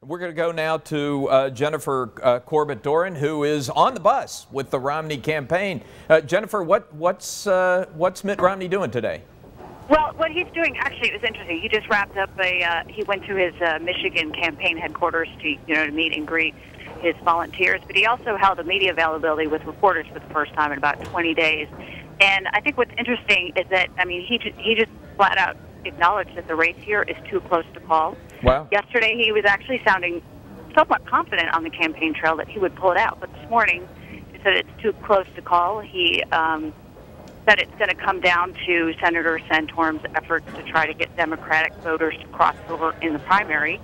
we're going to go now to Jennifer Corbett Dooren, who is on the bus with the Romney campaign. Jennifer, what's Mitt Romney doing today? Well, what he's doing, actually, it was interesting. He just wrapped up he went to his Michigan campaign headquarters to meet and greet his volunteers, but he also held a media availability with reporters for the first time in about 20 days. And I think what's interesting is that, I mean, he just flat out acknowledged that the race here is too close to call. Wow. Yesterday, he was actually sounding somewhat confident on the campaign trail that he would pull it out, but this morning he said it's too close to call. He said it's going to come down to Senator Santorum's efforts to try to get Democratic voters to cross over in the primary.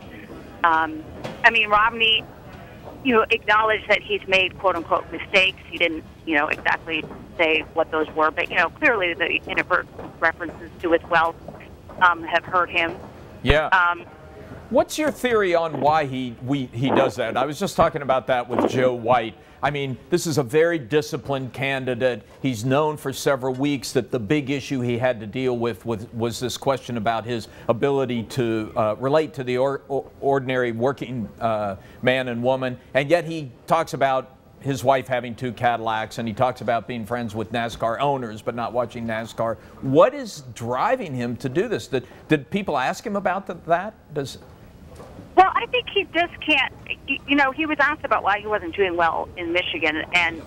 I mean, Romney, acknowledged that he's made quote-unquote mistakes. He didn't, exactly say what those were, but, clearly the inadvertent references to his wealth have hurt him. Yeah. What's your theory on why he does that? I was just talking about that with Joe White. I mean, this is a very disciplined candidate. He's known for several weeks that the big issue he had to deal with was this question about his ability to relate to the ordinary working man and woman. And yet he talks about his wife having 2 Cadillacs, and he talks about being friends with NASCAR owners but not watching NASCAR. What is driving him to do this? Did people ask him about that? Well, I think he just can't, he was asked about why he wasn't doing well in Michigan and,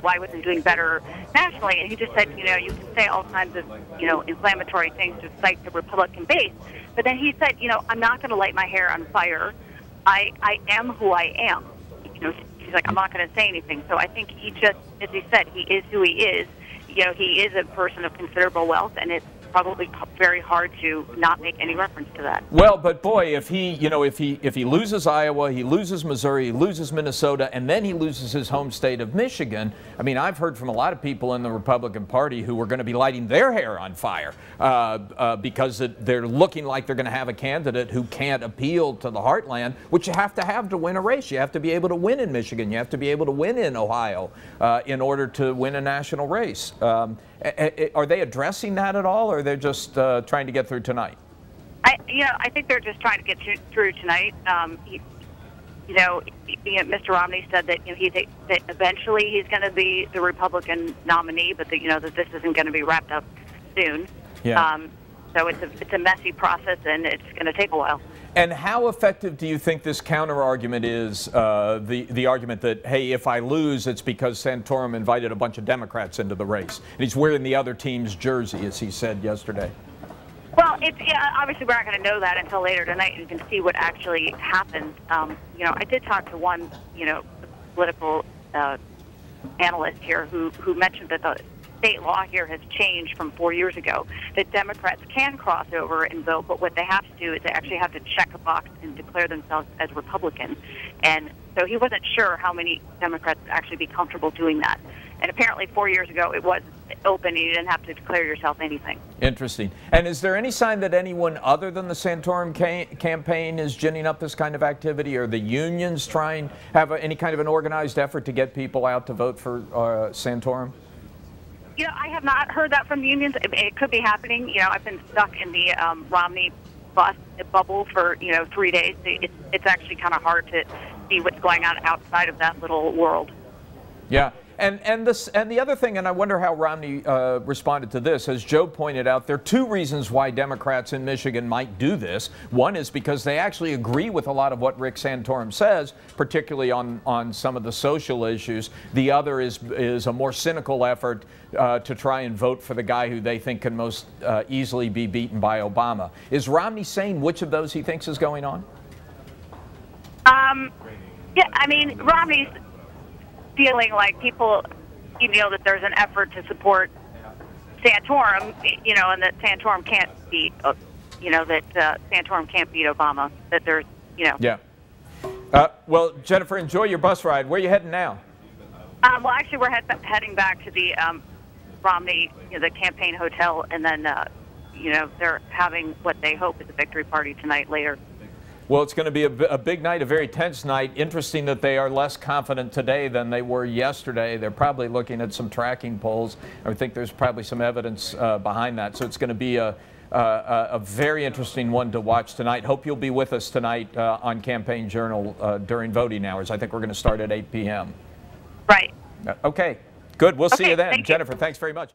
why he wasn't doing better nationally. And he just said, you can say all kinds of, inflammatory things to cite the Republican base. But then he said, I'm not going to light my hair on fire. I am who I am. He's like, I'm not going to say anything. So I think he just, as he said, he is who he is. He is a person of considerable wealth, and it's probably very hard to not make any reference to that. Well, but boy, if he loses Iowa, he loses Missouri, he loses Minnesota, and then he loses his home state of Michigan. I mean, I've heard from a lot of people in the Republican Party who are going to be lighting their hair on fire because they're looking like they're going to have a candidate who can't appeal to the heartland, which you have to win a race. You have to be able to win in Michigan. You have to be able to win in Ohio in order to win a national race. Are they addressing that at all, or they're just trying to get through tonight? I think they're just trying to get through tonight. Mr. Romney said that that eventually he's going to be the Republican nominee, but that this isn't going to be wrapped up soon. Yeah. So it's a messy process, and it's going to take a while. And how effective do you think this counter-argument is, the argument that, hey, if I lose, it's because Santorum invited a bunch of Democrats into the race, and he's wearing the other team's jersey, as he said yesterday? Well, obviously we're not going to know that until later tonight, and you can see what actually happened. I did talk to one, political analyst here who mentioned that the state law here has changed from 4 years ago, that Democrats can cross over and vote, but what they have to do is they actually have to check a box and declare themselves as Republican. And so he wasn't sure how many Democrats would actually be comfortable doing that. And apparently 4 years ago it was open and you didn't have to declare yourself anything. Interesting. And is there any sign that anyone other than the Santorum campaign is ginning up this kind of activity? Are the unions trying to have any kind of an organized effort to get people out to vote for Santorum? I have not heard that from the unions. It could be happening. I've been stuck in the Romney bus bubble for 3 days. It's actually kind of hard to see what's going on outside of that little world. Yeah. And the other thing, and I wonder how Romney responded to this, as Joe pointed out, there are 2 reasons why Democrats in Michigan might do this. One is because they actually agree with a lot of what Rick Santorum says, particularly on some of the social issues. The other is a more cynical effort to try and vote for the guy who they think can most easily be beaten by Obama. Is Romney saying which of those he thinks is going on? Yeah, I mean, Romney's feeling like people, that there's an effort to support Santorum, and that Santorum can't beat, that Santorum can't beat Obama. That there's, Yeah. Well, Jennifer, enjoy your bus ride. Where are you heading now? Well, actually, we're heading back to the Romney, the campaign hotel, and then, they're having what they hope is a victory party tonight later. Well, it's going to be a big night, a very tense night. Interesting that they are less confident today than they were yesterday. They're probably looking at some tracking polls. I think there's probably some evidence behind that. So it's going to be a a very interesting one to watch tonight. Hope you'll be with us tonight on Campaign Journal during voting hours. I think we're going to start at 8 p.m. Right. Okay, good. We'll see you then. Thank you. Jennifer, thanks very much.